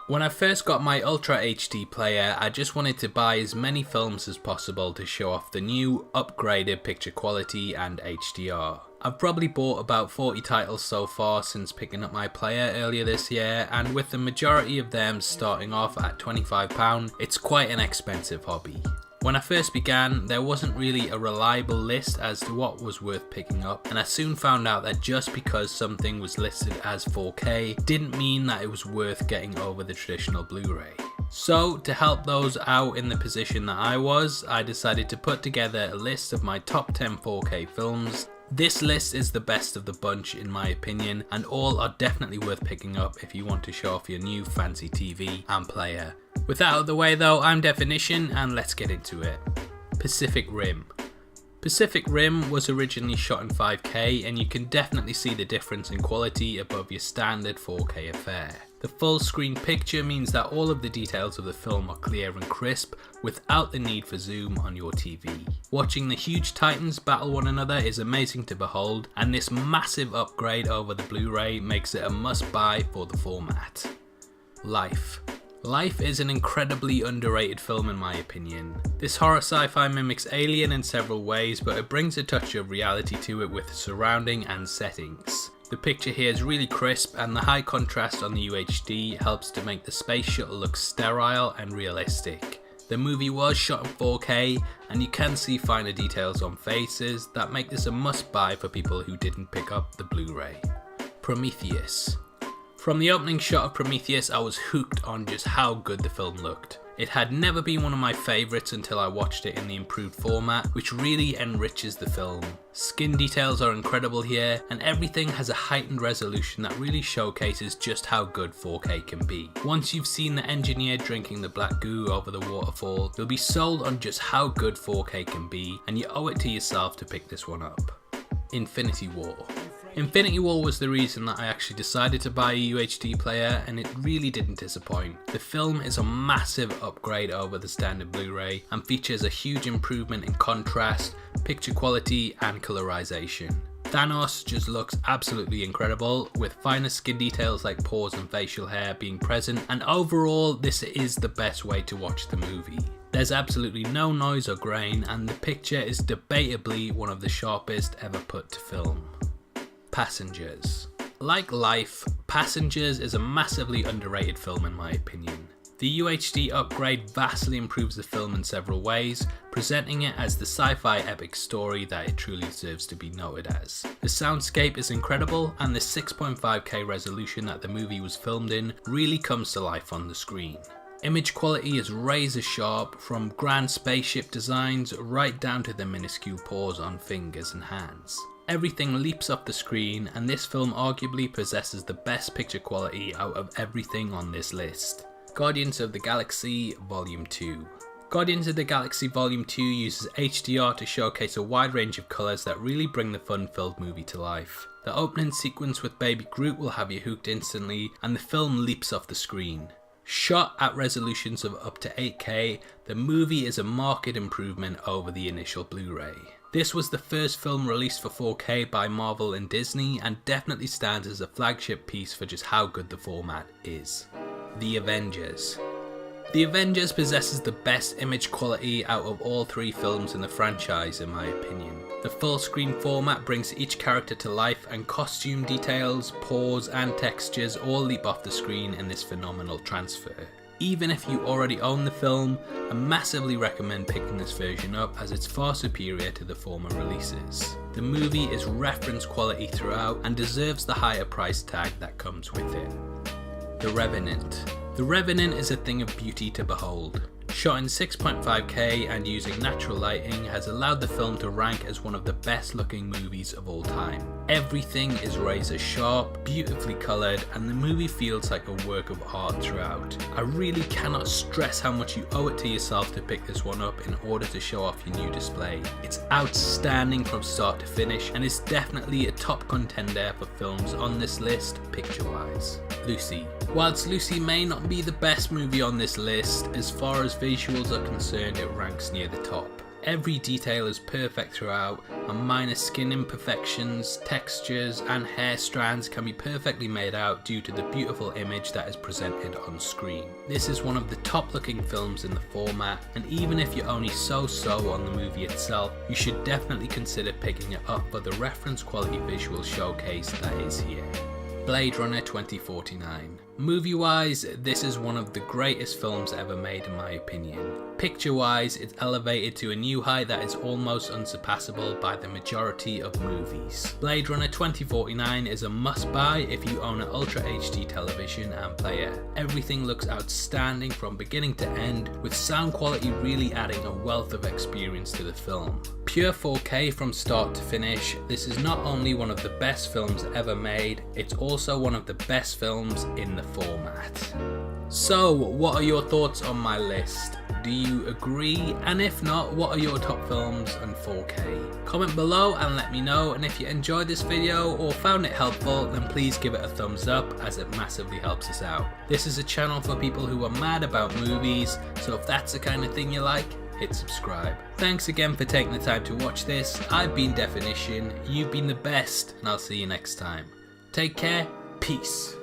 When I first got my Ultra HD player, I just wanted to buy as many films as possible to show off the new, upgraded picture quality and HDR. I've probably bought about 40 titles so far since picking up my player earlier this year, and with the majority of them starting off at £25, it's quite an expensive hobby. When I first began, there wasn't really a reliable list as to what was worth picking up, and I soon found out that just because something was listed as 4K didn't mean that it was worth getting over the traditional Blu-ray. So, to help those out in the position that I was, I decided to put together a list of my top 10 4K films. This list is the best of the bunch in my opinion, and all are definitely worth picking up if you want to show off your new fancy TV and player. With that out of the way though, I'm Deffinition and let's get into it. Pacific Rim. Pacific Rim was originally shot in 5K and you can definitely see the difference in quality above your standard 4K affair. The full screen picture means that all of the details of the film are clear and crisp without the need for zoom on your TV. Watching the huge titans battle one another is amazing to behold, and this massive upgrade over the Blu-ray makes it a must buy for the format. Life. Life is an incredibly underrated film in my opinion. This horror sci-fi mimics Alien in several ways, but it brings a touch of reality to it with surrounding and settings. The picture here is really crisp, and the high contrast on the UHD helps to make the space shuttle look sterile and realistic. The movie was shot in 4K, and you can see finer details on faces that make this a must buy for people who didn't pick up the Blu-ray. Prometheus. From the opening shot of Prometheus, I was hooked on just how good the film looked. It had never been one of my favourites until I watched it in the improved format, which really enriches the film. Skin details are incredible here, and everything has a heightened resolution that really showcases just how good 4K can be. Once you've seen the engineer drinking the black goo over the waterfall, you'll be sold on just how good 4K can be, and you owe it to yourself to pick this one up. Infinity War. Infinity War was the reason that I actually decided to buy a UHD player, and it really didn't disappoint. The film is a massive upgrade over the standard Blu-ray and features a huge improvement in contrast, picture quality and colorization. Thanos just looks absolutely incredible, with finer skin details like pores and facial hair being present, and overall this is the best way to watch the movie. There's absolutely no noise or grain, and the picture is debatably one of the sharpest ever put to film. Passengers. Like Life, Passengers is a massively underrated film in my opinion. The UHD upgrade vastly improves the film in several ways, presenting it as the sci-fi epic story that it truly deserves to be noted as. The soundscape is incredible, and the 6.5K resolution that the movie was filmed in really comes to life on the screen. Image quality is razor sharp, from grand spaceship designs right down to the minuscule pores on fingers and hands. Everything leaps off the screen, and this film arguably possesses the best picture quality out of everything on this list. Guardians of the Galaxy Volume 2. Guardians of the Galaxy Volume 2 uses HDR to showcase a wide range of colours that really bring the fun-filled movie to life. The opening sequence with Baby Groot will have you hooked instantly, and the film leaps off the screen. Shot at resolutions of up to 8K, the movie is a marked improvement over the initial Blu-ray. This was the first film released for 4K by Marvel and Disney, and definitely stands as a flagship piece for just how good the format is. The Avengers. The Avengers possesses the best image quality out of all three films in the franchise in my opinion. The full screen format brings each character to life, and costume details, pores and textures all leap off the screen in this phenomenal transfer. Even if you already own the film, I massively recommend picking this version up as it's far superior to the former releases. The movie is reference quality throughout and deserves the higher price tag that comes with it. The Revenant. The Revenant is a thing of beauty to behold. Shot in 6.5K and using natural lighting has allowed the film to rank as one of the best looking movies of all time. Everything is razor sharp, beautifully coloured, and the movie feels like a work of art throughout. I really cannot stress how much you owe it to yourself to pick this one up in order to show off your new display. It's outstanding from start to finish, and is definitely a top contender for films on this list picture wise. Lucy. Whilst Lucy may not be the best movie on this list, as far as visuals are concerned it ranks near the top. Every detail is perfect throughout, and minor skin imperfections, textures and hair strands can be perfectly made out due to the beautiful image that is presented on screen. This is one of the top looking films in the format, and even if you're only so-so on the movie itself, you should definitely consider picking it up for the reference quality visual showcase that is here. Blade Runner 2049. Movie-wise, this is one of the greatest films ever made in my opinion. Picture-wise, it's elevated to a new height that is almost unsurpassable by the majority of movies. Blade Runner 2049 is a must-buy if you own an Ultra HD television and player. Everything looks outstanding from beginning to end, with sound quality really adding a wealth of experience to the film. Pure 4K from start to finish, this is not only one of the best films ever made, it's also one of the best films in the format. So, what are your thoughts on my list? Do you agree? And if not, what are your top films on 4K? Comment below and let me know, and if you enjoyed this video or found it helpful, then please give it a thumbs up, as it massively helps us out. This is a channel for people who are mad about movies, so if that's the kind of thing you like, hit subscribe. Thanks again for taking the time to watch this. I've been Deffinition, you've been the best, and I'll see you next time. Take care, peace.